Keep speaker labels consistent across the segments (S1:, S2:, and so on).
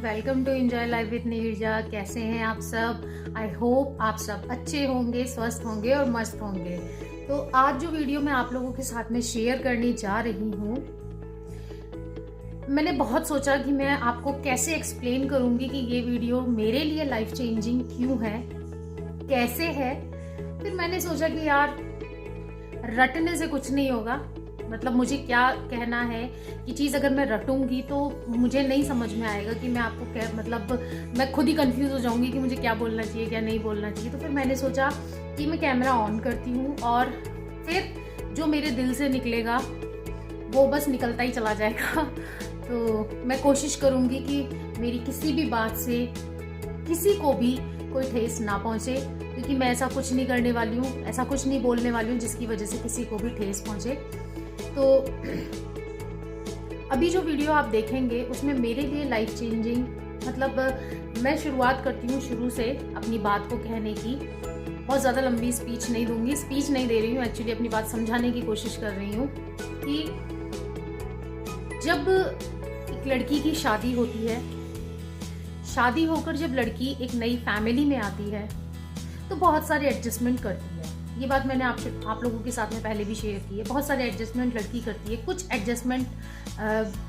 S1: Welcome to enjoy life with Neerja. कैसे हैं आप सब? आई होप आप सब अच्छे होंगे, स्वस्थ होंगे और मस्त होंगे। तो आज जो वीडियो मैं आप लोगों के साथ में शेयर करने जा रही हूँ, मैंने बहुत सोचा कि मैं आपको कैसे एक्सप्लेन करूँगी कि ये वीडियो मेरे लिए लाइफ चेंजिंग क्यों है, कैसे है। फिर मैंने सोचा कि यार रटने से कुछ नहीं होगा, मतलब मुझे क्या कहना है कि चीज़ अगर मैं रटूंगी तो मुझे नहीं समझ में आएगा कि मैं आपको क्या, मतलब मैं खुद ही कंफ्यूज हो जाऊंगी कि मुझे क्या बोलना चाहिए क्या नहीं बोलना चाहिए। तो फिर मैंने सोचा कि मैं कैमरा ऑन करती हूँ और फिर जो मेरे दिल से निकलेगा वो बस निकलता ही चला जाएगा। तो मैं कोशिश करूँगी कि मेरी किसी भी बात से किसी को भी कोई ठेस ना पहुँचे, क्योंकि मैं ऐसा कुछ नहीं करने वाली हूँ, ऐसा कुछ नहीं बोलने वाली हूँ जिसकी वजह से किसी को भी ठेस पहुँचे। तो अभी जो वीडियो आप देखेंगे उसमें मेरे लिए लाइफ चेंजिंग, मतलब मैं शुरुआत करती हूँ शुरू से अपनी बात को कहने की। बहुत ज़्यादा लंबी स्पीच नहीं दूंगी, स्पीच नहीं दे रही हूँ, एक्चुअली अपनी बात समझाने की कोशिश कर रही हूँ कि जब एक लड़की की शादी होती है, शादी होकर जब लड़की एक नई फैमिली में आती है तो बहुत सारे एडजस्टमेंट करती है। ये बात मैंने आप लोगों के साथ में पहले भी शेयर की है। बहुत सारे एडजस्टमेंट लड़की करती है, कुछ एडजस्टमेंट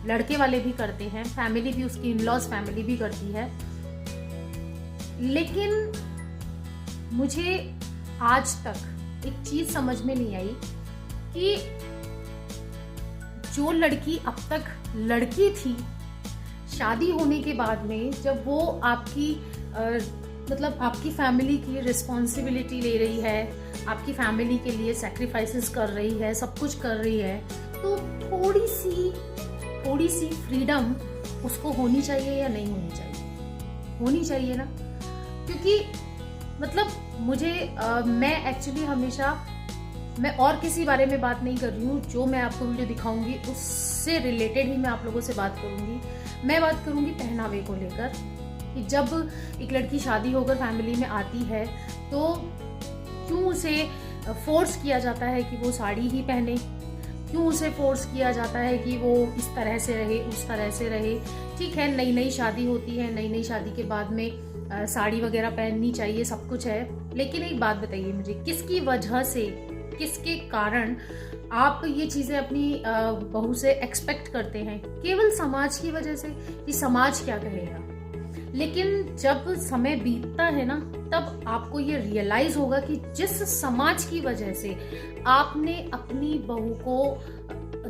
S1: लड़के वाले भी करते हैं, फैमिली भी, उसकी इन-लॉज फैमिली भी करती है। लेकिन मुझे आज तक एक चीज समझ में नहीं आई कि जो लड़की अब तक लड़की थी, शादी होने के बाद में जब वो आपकी मतलब आपकी फैमिली की रिस्पॉन्सिबिलिटी ले रही है, आपकी फैमिली के लिए सैक्रिफाइसेस कर रही है, सब कुछ कर रही है, तो थोड़ी सी फ्रीडम उसको होनी चाहिए या नहीं होनी चाहिए? होनी चाहिए ना, क्योंकि मतलब मुझे मैं एक्चुअली हमेशा, मैं और किसी बारे में बात नहीं कर रही हूँ, जो मैं आपको वीडियो दिखाऊंगी उससे रिलेटेड ही मैं आप लोगों से बात करूंगी। मैं बात करूंगी पहनावे को लेकर कि जब एक लड़की शादी होकर फैमिली में आती है तो क्यों उसे फोर्स किया जाता है कि वो साड़ी ही पहने, क्यों उसे फोर्स किया जाता है कि वो इस तरह से रहे, उस तरह से रहे। ठीक है, नई नई शादी होती है, नई नई शादी के बाद में साड़ी वगैरह पहननी चाहिए, सब कुछ है। लेकिन एक बात बताइए मुझे, किसकी वजह से, किसके कारण आप ये चीज़ें अपनी बहू से एक्सपेक्ट करते हैं? केवल समाज की वजह से कि समाज क्या कहेगा। लेकिन जब समय बीतता है ना, तब आपको ये रियलाइज होगा कि जिस समाज की वजह से आपने अपनी बहू को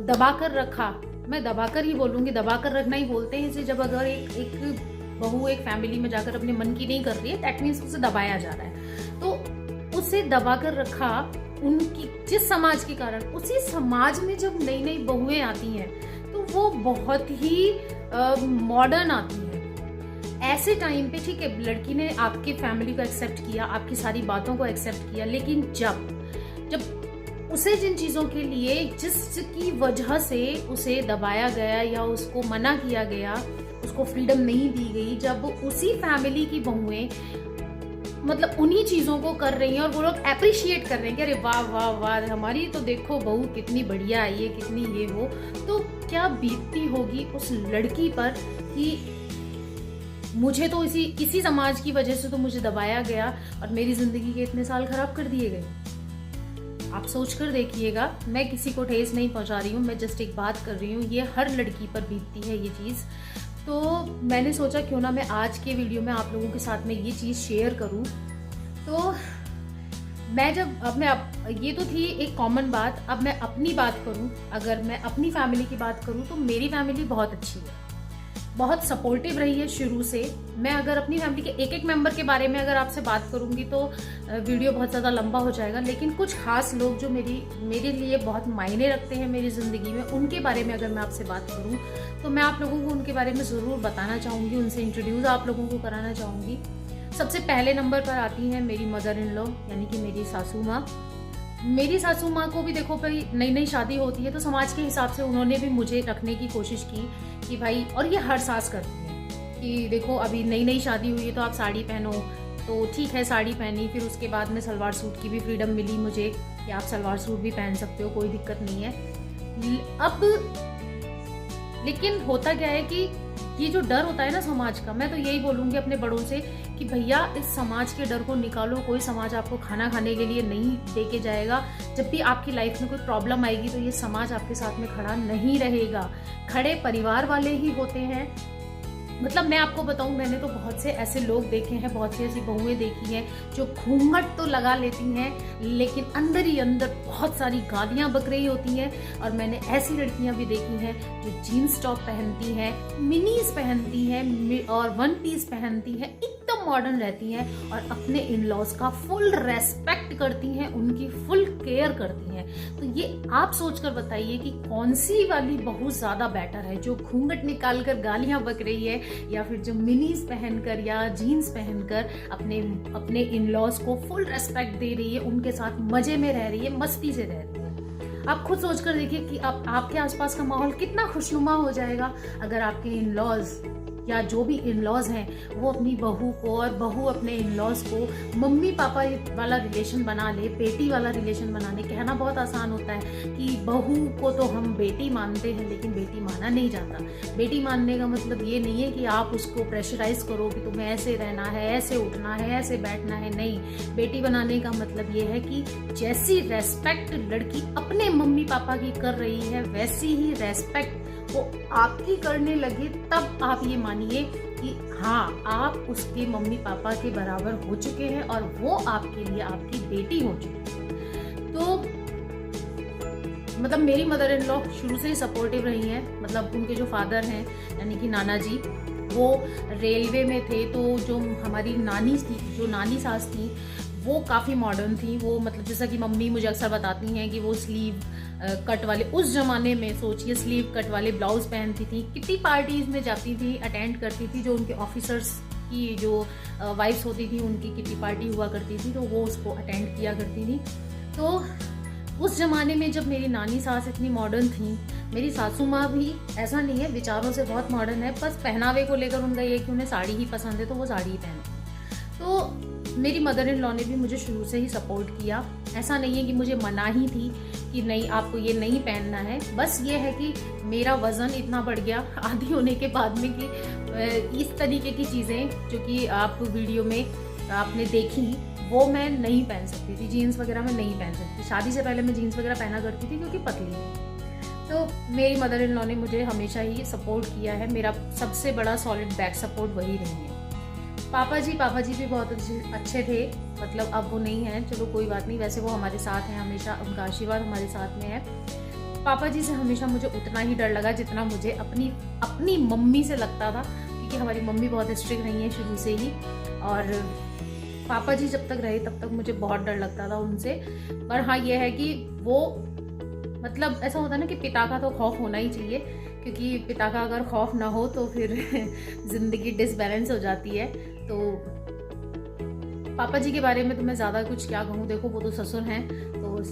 S1: दबाकर रखा, मैं दबाकर ही बोलूंगी, दबाकर रखना ही बोलते हैं इसे, जब अगर एक बहू एक फैमिली में जाकर अपने मन की नहीं कर रही है, दैट मीन्स उसे दबाया जा रहा है। तो उसे दबाकर रखा उनकी जिस समाज के कारण, उसी समाज में जब नई नई बहुएं आती हैं तो वो बहुत ही मॉडर्न आती है। ऐसे टाइम पे ठीक है, लड़की ने आपके फैमिली को एक्सेप्ट किया, आपकी सारी बातों को एक्सेप्ट किया, लेकिन जब उसे जिन चीज़ों के लिए, जिसकी वजह से उसे दबाया गया या उसको मना किया गया, उसको फ्रीडम नहीं दी गई, जब उसी फैमिली की बहुएं मतलब उन्हीं चीज़ों को कर रही हैं और वो लोग अप्रिशिएट कर रहे हैं कि अरे वाह वाह वाह, हमारी तो देखो बहू कितनी बढ़िया आई है, कितनी ये वो, तो क्या बीतती होगी उस लड़की पर कि मुझे तो इसी समाज की वजह से तो मुझे दबाया गया और मेरी जिंदगी के इतने साल खराब कर दिए गए। आप सोच कर देखिएगा, मैं किसी को ठेस नहीं पहुंचा रही हूँ, मैं जस्ट एक बात कर रही हूँ, ये हर लड़की पर बीतती है ये चीज़। तो मैंने सोचा क्यों ना मैं आज के वीडियो में आप लोगों के साथ में ये चीज़ शेयर करूँ। तो मैं ये तो थी एक कॉमन बात। अब मैं अपनी बात करूँ, अगर मैं अपनी फैमिली की बात करूँ तो मेरी फैमिली बहुत अच्छी है, बहुत सपोर्टिव रही है शुरू से। मैं अगर अपनी फैमिली के एक एक मेंबर के बारे में अगर आपसे बात करूंगी तो वीडियो बहुत ज़्यादा लंबा हो जाएगा, लेकिन कुछ खास लोग जो मेरे लिए बहुत मायने रखते हैं मेरी ज़िंदगी में, उनके बारे में अगर मैं आपसे बात करूं तो मैं आप लोगों को उनके बारे में ज़रूर बताना चाहूँगी, उनसे इंट्रोड्यूस आप लोगों को कराना चाहूँगी। सबसे पहले नंबर पर आती हैं मेरी मदर इन लॉ, यानी कि मेरी सासू माँ। मेरी सासू माँ को भी देखो भाई, नई नई शादी होती है तो समाज के हिसाब से उन्होंने भी मुझे रखने की कोशिश की कि भाई, और ये हर सास करती है कि देखो अभी नई नई शादी हुई है तो आप साड़ी पहनो, तो ठीक है साड़ी पहनी। फिर उसके बाद में सलवार सूट की भी फ्रीडम मिली मुझे कि आप सलवार सूट भी पहन सकते हो, कोई दिक्कत नहीं है। अब लेकिन होता क्या है कि ये जो डर होता है ना समाज का, मैं तो यही बोलूँगी अपने बड़ों से कि भैया इस समाज के डर को निकालो। कोई समाज आपको खाना खाने के लिए नहीं दे के जाएगा। जब भी आपकी लाइफ में कोई प्रॉब्लम आएगी तो ये समाज आपके साथ में खड़ा नहीं रहेगा। खड़े परिवार वाले ही होते हैं। मतलब मैं आपको बताऊं, मैंने तो बहुत से ऐसे लोग देखे हैं, बहुत सी ऐसी बहुएं देखी हैं जो घूंघट तो लगा लेती हैं लेकिन अंदर ही अंदर बहुत सारी गालियां बक रही होती हैं। और मैंने ऐसी लड़कियां भी देखी हैं जो जीन्स टॉप पहनती हैं, मिनीज पहनती हैं और वन पीस पहनती हैं, एकदम मॉडर्न रहती हैं और अपने इन लॉज का फुल रेस्पेक्ट करती हैं, उनकी फुल केयर करती हैं। तो ये आप सोचकर बताइए कि कौन सी वाली बहुत ज्यादा बेटर है, जो घूंघट निकाल कर गालियां बक रही है या फिर जो मिनीज पहनकर या जीन्स पहनकर अपने इन लॉज को फुल रेस्पेक्ट दे रही है, उनके साथ मजे में रह रही है, मस्ती से रह रही है। आप खुद सोचकर देखिए कि आपके आसपास का माहौल कितना खुशनुमा हो जाएगा अगर आपके इन लॉज या जो भी इन लॉज हैं वो अपनी बहू को और बहू अपने इन लॉज को मम्मी पापा वाला रिलेशन बना ले, बेटी वाला रिलेशन बना ले। कहना बहुत आसान होता है कि बहू को तो हम बेटी मानते हैं लेकिन बेटी माना नहीं जाता। बेटी मानने का मतलब ये नहीं है कि आप उसको प्रेशराइज करो कि तुम्हें ऐसे रहना है, ऐसे उठना है, ऐसे बैठना है। नहीं, बेटी बनाने का मतलब ये है कि जैसी रेस्पेक्ट लड़की अपने मम्मी पापा की कर रही है वैसी ही रेस्पेक्ट वो आपकी करने लगे, तब आप ये मानिए कि हाँ आप उसके मम्मी पापा के बराबर हो चुके हैं और वो आपके लिए आपकी बेटी हो चुकी है। तो मतलब मेरी मदर इन लॉ शुरू से ही सपोर्टिव रही हैं। मतलब उनके जो फादर हैं यानी कि नाना जी, वो रेलवे में थे। तो जो हमारी नानी थी, जो नानी सास थी, वो काफ़ी मॉडर्न थी। वो मतलब जैसा कि मम्मी मुझे अक्सर बताती हैं कि वो स्लीव कट वाले, उस जमाने में सोचिए स्लीव कट वाले ब्लाउज पहनती थी, कितनी पार्टीज में जाती थी, अटेंड करती थी। जो उनके ऑफिसर्स की जो वाइफ्स होती थी उनकी कितनी पार्टी हुआ करती थी तो वो उसको अटेंड किया करती थी। तो उस जमाने में जब मेरी नानी सास इतनी मॉडर्न थी, मेरी सासू माँ भी ऐसा नहीं है, विचारों से बहुत मॉडर्न है, बस पहनावे को लेकर उनका ये कि उन्हें साड़ी ही पसंद है तो वो साड़ी ही पहनती। तो मेरी मदर इन लॉ ने भी मुझे शुरू से ही सपोर्ट किया। ऐसा नहीं है कि मुझे मनाही थी कि नहीं आपको ये नहीं पहनना है, बस ये है कि मेरा वज़न इतना बढ़ गया आधी होने के बाद में कि इस तरीके की चीज़ें जो कि आप वीडियो में आपने देखी वो मैं नहीं पहन सकती थी। जीन्स वगैरह मैं नहीं पहन सकती। शादी से पहले मैं जीन्स वगैरह पहना करती थी क्योंकि पतली है। तो मेरी मदर इन लॉ ने मुझे हमेशा ही सपोर्ट किया है। मेरा सबसे बड़ा सॉलिड बैक सपोर्ट वही रही है। पापा जी भी बहुत अच्छे थे। मतलब अब वो नहीं हैं, चलो कोई बात नहीं, वैसे वो हमारे साथ हैं हमेशा, उनका आशीर्वाद हमारे साथ में है। पापा जी से हमेशा मुझे उतना ही डर लगा जितना मुझे अपनी मम्मी से लगता था, क्योंकि हमारी मम्मी बहुत स्ट्रिक्ट रही है शुरू से ही। और पापा जी जब तक रहे तब तक मुझे बहुत डर लगता था उनसे। पर हाँ ये है कि वो मतलब ऐसा होता है ना कि पिता का तो खौफ होना ही चाहिए, क्योंकि पिता का अगर खौफ ना हो तो फिर ज़िंदगी डिसबैलेंस हो जाती है। तो पापा जी के बारे में तो मैं ज़्यादा कुछ क्या कहूँ, देखो वो तो ससुर हैं, तो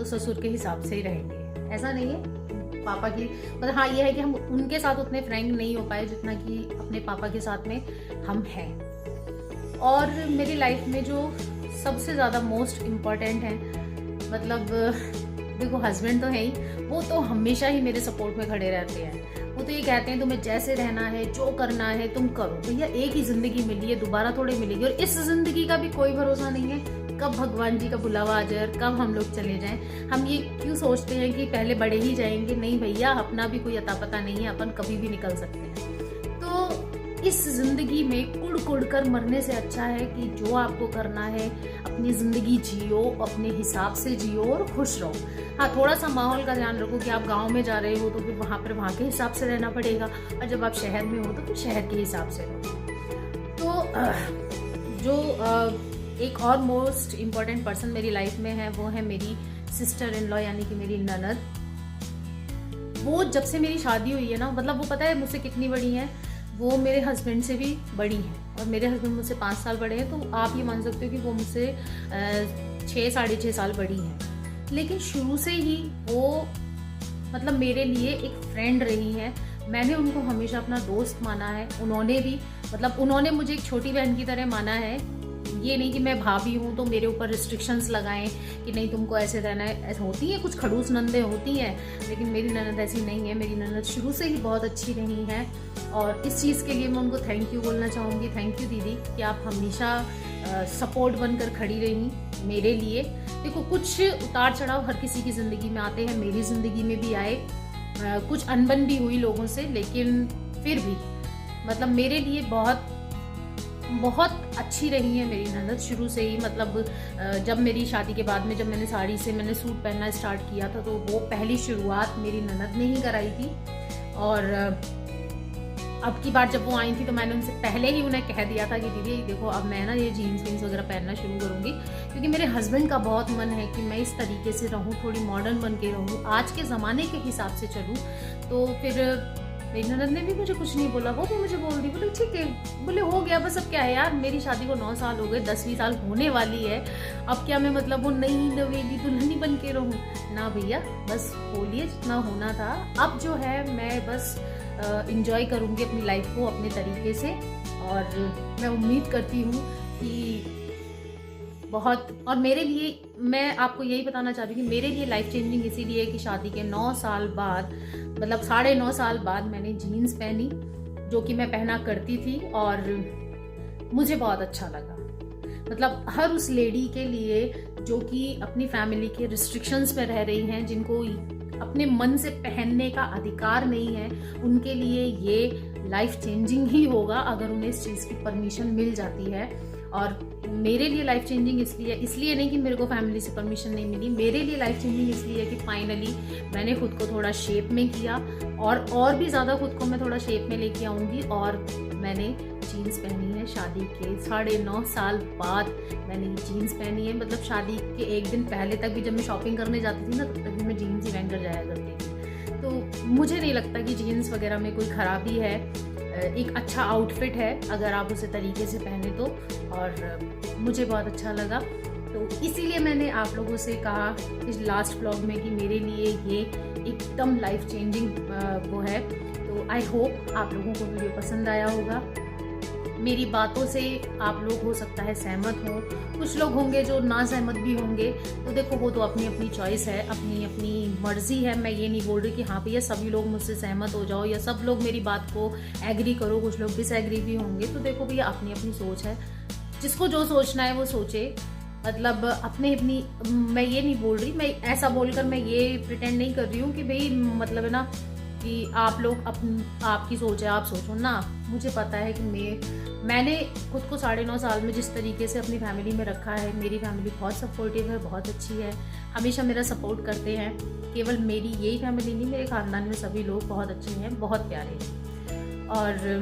S1: ससुर के हिसाब से ही रहेंगे। ऐसा नहीं है पापा की, पर हाँ ये है कि हम उनके साथ उतने फ्रैंक नहीं हो पाए जितना कि अपने पापा के साथ में हम हैं। और मेरी लाइफ में जो सबसे ज़्यादा मोस्ट इम्पॉर्टेंट है, मतलब देखो हस्बैंड तो है ही, वो तो हमेशा ही मेरे सपोर्ट में खड़े रहते हैं। वो तो ये कहते हैं तुम्हें जैसे रहना है, जो करना है तुम करो। भैया एक ही ज़िंदगी मिली है, दोबारा थोड़े मिलेगी, और इस ज़िंदगी का भी कोई भरोसा नहीं है कब भगवान जी का बुलावा आ जाए और कब हम लोग चले जाएं। हम ये क्यों सोचते हैं कि पहले बड़े ही जाएंगे, नहीं भैया, अपना भी कोई अता पता नहीं है, अपन कभी भी निकल सकते हैं। तो इस जिंदगी में कुड़ कर मरने से अच्छा है कि जो आपको करना है अपनी ज़िंदगी जियो, अपने हिसाब से जियो और खुश रहो। हाँ थोड़ा सा माहौल का ध्यान रखो कि आप गांव में जा रहे हो तो फिर वहाँ के हिसाब से रहना पड़ेगा, और जब आप शहर में हो तो फिर शहर के हिसाब से रहो। तो जो एक और मोस्ट इम्पॉर्टेंट पर्सन मेरी लाइफ में है वो है मेरी सिस्टर इन लॉ यानी कि मेरी ननद। वो जब से मेरी शादी हुई है ना, मतलब वो पता है मुझसे कितनी बड़ी हैं, वो मेरे हस्बैंड से भी बड़ी हैं, और मेरे हस्बैंड मुझसे 5 साल बड़े हैं। तो आप ये मान सकते हो कि वो मुझसे 6 साढ़े 6 साल बड़ी हैं। लेकिन शुरू से ही वो मतलब मेरे लिए एक फ्रेंड रही हैं। मैंने उनको हमेशा अपना दोस्त माना है, उन्होंने भी, मतलब उन्होंने मुझे एक छोटी बहन की तरह माना है। ये नहीं कि मैं भाभी हूँ तो मेरे ऊपर रिस्ट्रिक्शंस लगाएं कि नहीं तुमको ऐसे रहना है। ऐसा होती है, कुछ खड़ूस नंदे होती हैं, लेकिन मेरी ननद ऐसी नहीं है। मेरी ननद शुरू से ही बहुत अच्छी रही हैं। और इस चीज़ के लिए मैं उनको थैंक यू बोलना चाहूँगी। थैंक यू दीदी कि आप हमेशा सपोर्ट बनकर खड़ी रही मेरे लिए। देखो कुछ उतार चढ़ाव हर किसी की ज़िंदगी में आते हैं, मेरी ज़िंदगी में भी आए, कुछ अनबन भी हुई लोगों से, लेकिन फिर भी मतलब मेरे लिए बहुत बहुत अच्छी रही है मेरी ननद शुरू से ही। मतलब जब मेरी शादी के बाद में जब मैंने साड़ी से मैंने सूट पहनना स्टार्ट किया था, तो वो पहली शुरुआत मेरी ननद ने ही कराई थी। और अब की बार जब वो आई थी तो मैंने उनसे पहले ही उन्हें कह दिया था कि दीदी देखो अब मैं ना ये जीन्स वीन्स वगैरह पहनना शुरू करूँगी, क्योंकि मेरे हस्बैंड का बहुत मन है कि मैं इस तरीके से रहूँ, थोड़ी मॉडर्न बन के रहूँ, आज के ज़माने के हिसाब से चलूँ। तो फिर मेरी ननद ने भी मुझे कुछ नहीं बोला, वो भी मुझे बोल दी, बोले ठीक है, बोले हो गया बस, अब क्या है यार, मेरी शादी को 9 साल हो गए, 10वीं साल होने वाली है, अब क्या मैं मतलब वो नई नवेली दुल्हनी बन के रहूँ ना भैया, बस बोलिए जितना होना था। अब जो है मैं बस इंजॉय करूँगी अपनी लाइफ को अपने तरीके से, और मैं उम्मीद करती हूँ कि बहुत, और मेरे लिए मैं आपको यही बताना चाहती हूँ कि मेरे लिए लाइफ चेंजिंग इसीलिए कि शादी के 9 साल बाद, मतलब 9.5 साल बाद मैंने जीन्स पहनी, जो कि मैं पहना करती थी और मुझे बहुत अच्छा लगा। मतलब हर उस लेडी के लिए जो कि अपनी फैमिली के रिस्ट्रिक्शंस में रह रही हैं, जिनको अपने मन से पहनने का अधिकार नहीं है, उनके लिए ये लाइफ चेंजिंग ही होगा अगर उन्हें इस चीज़ की परमिशन मिल जाती है। और मेरे लिए लाइफ चेंजिंग इसलिए नहीं कि मेरे को फैमिली से परमिशन नहीं मिली, मेरे लिए लाइफ चेंजिंग इसलिए कि फाइनली मैंने खुद को थोड़ा शेप में किया, और भी ज़्यादा खुद को मैं थोड़ा शेप में लेके आऊँगी। और मैंने जीन्स पहनी है शादी के 9.5 साल बाद, मैंने ये जीन्स पहनी है। मतलब शादी के एक दिन पहले तक भी जब मैं शॉपिंग करने जाती थी ना, तब तक भी मैं जीन्स ही पहन कर जाया करती थी। तो मुझे नहीं लगता कि जीन्स वगैरह में कोई ख़राबी है, एक अच्छा आउटफिट है अगर आप उसे तरीके से पहने तो, और मुझे बहुत अच्छा लगा। तो इसीलिए मैंने आप लोगों से कहा इस लास्ट व्लॉग में कि मेरे लिए ये एकदम लाइफ चेंजिंग वो है। तो आई होप आप लोगों को वीडियो पसंद आया होगा। मेरी बातों से आप लोग हो सकता है सहमत हों, कुछ लोग होंगे जो ना सहमत भी होंगे, तो देखो वो तो अपनी अपनी चॉइस है, अपनी अपनी मर्जी है। मैं ये नहीं बोल रही कि हाँ भैया सभी लोग मुझसे सहमत हो जाओ या सब लोग मेरी बात को एग्री करो, कुछ लोग डिसएग्री भी होंगे। तो देखो भैया अपनी अपनी सोच है, जिसको जो सोचना है वो सोचे। मतलब अपने अपनी, मैं ये नहीं बोल रही, मैं ऐसा बोलकर मैं ये प्रिटेंड नहीं कर रही हूँ कि भाई मतलब है ना कि आप लोग आपकी सोच है आप सोचो ना। मुझे पता है कि मैंने खुद को 9.5 साल में जिस तरीके से अपनी फैमिली में रखा है, मेरी फैमिली बहुत सपोर्टिव है, बहुत अच्छी है, हमेशा मेरा सपोर्ट करते हैं। केवल मेरी यही फैमिली नहीं, मेरे ख़ानदान में सभी लोग बहुत अच्छे हैं, बहुत प्यारे हैं। और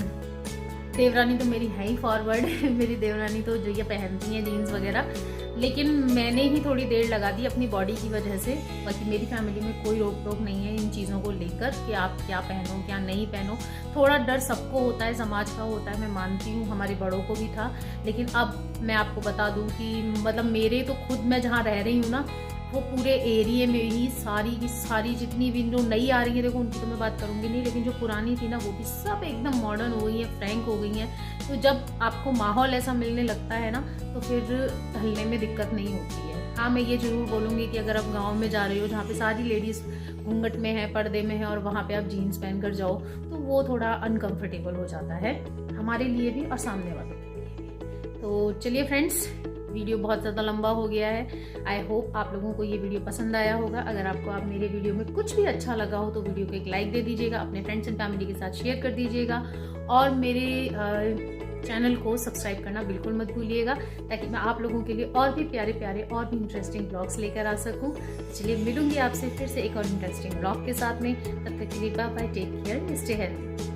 S1: देवरानी तो मेरी है ही फॉरवर्ड मेरी देवरानी तो जो ये पहनती हैं जीन्स वगैरह, लेकिन मैंने ही थोड़ी देर लगा दी अपनी बॉडी की वजह से। बाकी मेरी फैमिली में कोई रोक टोक नहीं है इन चीज़ों को लेकर कि आप क्या पहनो क्या नहीं पहनो। थोड़ा डर सबको होता है, समाज का होता है, मैं मानती हूँ, हमारे बड़ों को भी था। लेकिन अब मैं आपको बता दूँ कि मतलब मेरे तो खुद मैं जहाँ रह रही हूँ ना, वो पूरे एरिए में ही सारी की सारी जितनी भी जो नई आ रही है, देखो उनकी तो मैं बात करूँगी नहीं, लेकिन जो पुरानी थी ना वो भी सब एकदम मॉडर्न हो गई हैं, फ्रैंक हो गई हैं। तो जब आपको माहौल ऐसा मिलने लगता है ना, तो फिर ढलने में दिक्कत नहीं होती है। हाँ मैं ये ज़रूर बोलूँगी कि अगर आप गाँव में जा रहे हो जहाँ पे सारी लेडीज़ घूंघट में है, पर्दे में है, और वहाँ पे आप जीन्स पहन कर जाओ, तो वो थोड़ा अनकम्फर्टेबल हो जाता है हमारे लिए भी और सामने वालों के लिए भी। तो चलिए फ्रेंड्स, वीडियो बहुत ज़्यादा लंबा हो गया है। आई होप आप लोगों को ये वीडियो पसंद आया होगा। अगर आपको आप मेरे वीडियो में कुछ भी अच्छा लगा हो तो वीडियो को एक लाइक दे दीजिएगा, अपने फ्रेंड्स एंड फैमिली के साथ शेयर कर दीजिएगा, और मेरे चैनल को सब्सक्राइब करना बिल्कुल मत भूलिएगा, ताकि मैं आप लोगों के लिए और भी प्यारे प्यारे और भी इंटरेस्टिंग ब्लॉग्स लेकर आ सकूं। चलिए मिलूंगी आपसे फिर से एक और इंटरेस्टिंग ब्लॉग के साथ में। तब तक के लिए bye bye, take care, stay healthy.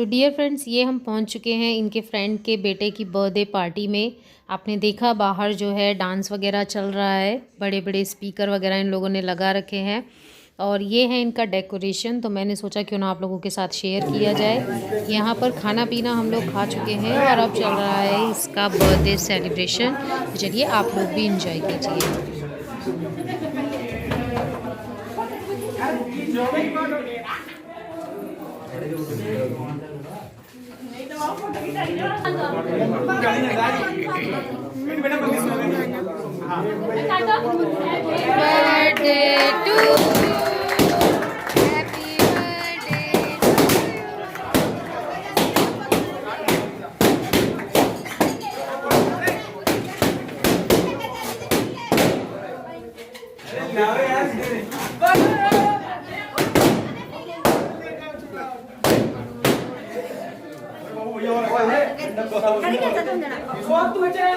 S1: तो डियर फ्रेंड्स, ये हम पहुंच चुके हैं इनके फ्रेंड के बेटे की बर्थडे पार्टी में। आपने देखा बाहर जो है डांस वगैरह चल रहा है, बड़े बड़े स्पीकर वगैरह इन लोगों ने लगा रखे हैं और ये है इनका डेकोरेशन। तो मैंने सोचा क्यों ना आप लोगों के साथ शेयर किया जाए। यहाँ पर खाना पीना हम लोग खा चुके हैं और अब चल रहा है इसका बर्थडे सेलिब्रेशन। तो चलिए आप लोग भी इंजॉय कीजिए। Birthday to you. Happy birthday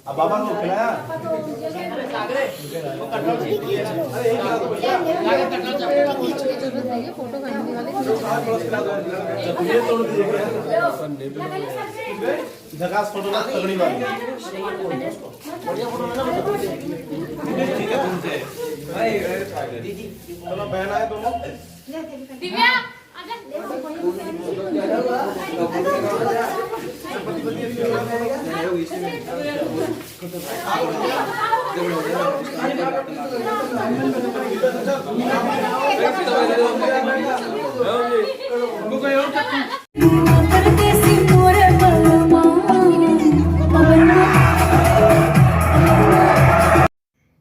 S2: अब बाबा को खिलाया
S1: फोटो करने वाले
S2: तोड़ झकास फोटो ना तगड़ी वाली बढ़िया फोटो लेना ठीक है तुमसे दीदी चलो बहन आए दोनों
S3: दिव्या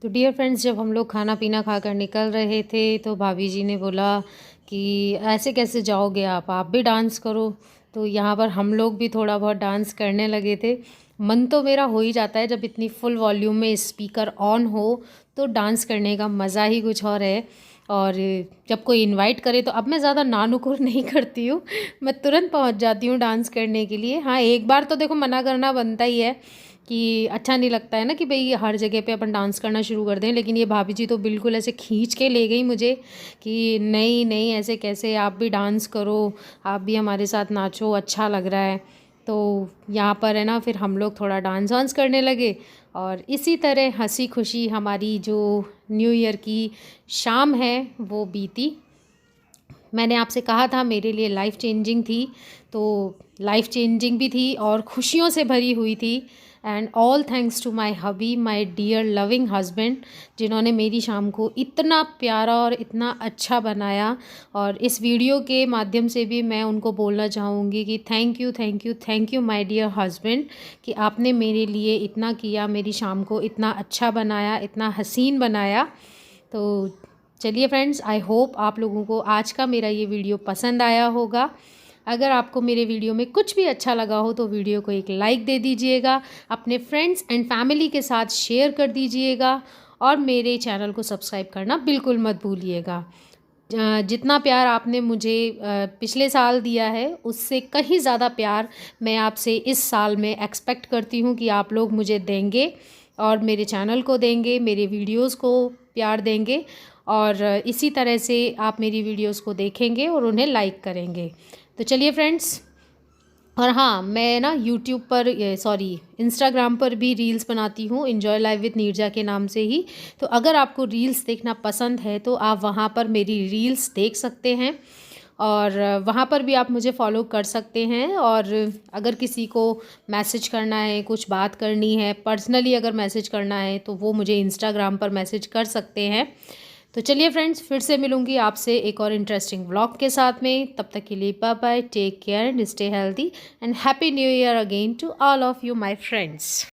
S1: तो डियर फ्रेंड्स, जब हम लोग खाना पीना खाकर निकल रहे थे तो भाभी जी ने बोला कि ऐसे कैसे जाओगे आप भी डांस करो। तो यहाँ पर हम लोग भी थोड़ा बहुत डांस करने लगे थे। मन तो मेरा हो ही जाता है जब इतनी फुल वॉल्यूम में स्पीकर ऑन हो तो डांस करने का मज़ा ही कुछ और है। और जब कोई इनवाइट करे तो अब मैं ज़्यादा नानुकुर नहीं करती हूँ, मैं तुरंत पहुँच जाती हूँ डांस करने के लिए। हाँ, एक बार तो देखो मना करना बनता ही है कि अच्छा नहीं लगता है ना कि भाई हर जगह पे अपन डांस करना शुरू कर दें। लेकिन ये भाभी जी तो बिल्कुल ऐसे खींच के ले गई मुझे कि नहीं नहीं ऐसे कैसे, आप भी डांस करो, आप भी हमारे साथ नाचो, अच्छा लग रहा है। तो यहाँ पर है ना फिर हम लोग थोड़ा डांस वांस करने लगे और इसी तरह हंसी खुशी हमारी जो न्यू ईयर की शाम है वो बीती। मैंने आपसे कहा था मेरे लिए लाइफ चेंजिंग थी, तो लाइफ चेंजिंग भी थी और खुशियों से भरी हुई थी। And all thanks to my hubby, my dear loving husband, जिन्होंने मेरी शाम को इतना प्यारा और इतना अच्छा बनाया। और इस वीडियो के माध्यम से भी मैं उनको बोलना चाहूँगी कि thank you thank you thank you my dear husband कि आपने मेरे लिए इतना किया, मेरी शाम को इतना अच्छा बनाया, इतना हसीन बनाया। तो चलिए फ्रेंड्स, आई होप आप लोगों को आज का मेरा ये वीडियो पसंद आया होगा। अगर आपको मेरे वीडियो में कुछ भी अच्छा लगा हो तो वीडियो को एक लाइक दे दीजिएगा, अपने फ्रेंड्स एंड फैमिली के साथ शेयर कर दीजिएगा और मेरे चैनल को सब्सक्राइब करना बिल्कुल मत भूलिएगा। जितना प्यार आपने मुझे पिछले साल दिया है उससे कहीं ज़्यादा प्यार मैं आपसे इस साल में एक्सपेक्ट करती हूँ कि आप लोग मुझे देंगे और मेरे चैनल को देंगे, मेरे वीडियोज़ को प्यार देंगे और इसी तरह से आप मेरी वीडियोज़ को देखेंगे और उन्हें लाइक करेंगे। तो चलिए फ्रेंड्स, और हाँ, मैं ना यूट्यूब पर इंस्टाग्राम पर भी रील्स बनाती हूँ, एंजॉय लाइफ विद नीरजा के नाम से ही। तो अगर आपको रील्स देखना पसंद है तो आप वहाँ पर मेरी रील्स देख सकते हैं और वहाँ पर भी आप मुझे फॉलो कर सकते हैं। और अगर किसी को मैसेज करना है, कुछ बात करनी है, पर्सनली अगर मैसेज करना है तो वो मुझे इंस्टाग्राम पर मैसेज कर सकते हैं। तो चलिए फ्रेंड्स, फिर से मिलूंगी आपसे एक और इंटरेस्टिंग व्लॉग के साथ में। तब तक के लिए bye bye, take care and stay healthy and happy new year again to all of you my friends.